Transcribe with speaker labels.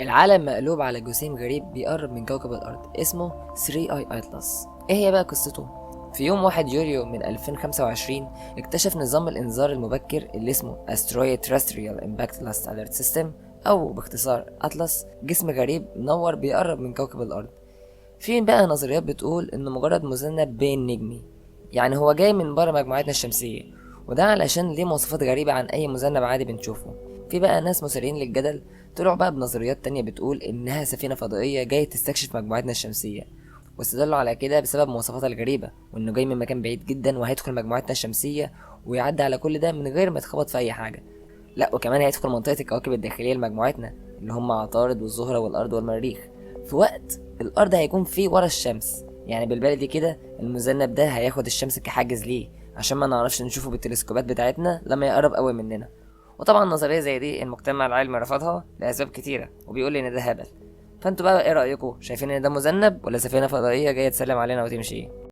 Speaker 1: العالم مقلوب على جسيم غريب بيقرب من كوكب الأرض اسمه 3 اي ايتلس. ايه هي بقى قصته؟ في يوم 1 يوليو من 2025 اكتشف نظام الإنذار المبكر اللي اسمه Asteroid Terrestrial Impact Last Alert System أو باختصار أطلس جسم غريب منور بيقرب من كوكب الأرض. في بقى نظريات بتقول إنه مجرد مذنب بين نجمي، يعني هو جاي من بره مجموعتنا الشمسية، وده علشان ليه مواصفات غريبة عن أي مذنب عادي بنشوفه. في بقى ناس مثيرين للجدل طلعوا بقى بنظريات تانية بتقول إنها سفينة فضائية جاية تستكشف مجموعتنا الشمسية، واستدلوا على كده بسبب مواصفاتها الغريبة وإنه جاي من مكان بعيد جدا وهيدخل مجموعتنا الشمسية ويعدي على كل ده من غير ما يتخبط في أي حاجة. لا وكمان هيدخل منطقة الكواكب الداخلية لمجموعتنا اللي هم عطارد والزهرة والأرض والمريخ في وقت الأرض هيكون فيه ورا الشمس. يعني بالبلدي كده المذنب ده هياخد الشمس كحاجز ليه عشان ما نعرفش نشوفه بالتلسكوبات بتاعتنا لما يقرب قوي مننا. وطبعا نظرية زي دي المجتمع العلمي رفضها لأسباب كتيرة وبيقول إن ده هبل. فانتوا بقى ايه رأيكم؟ شايفين ان ده مذنب ولا سفينة فضائية جاية تسلم علينا وتمشي؟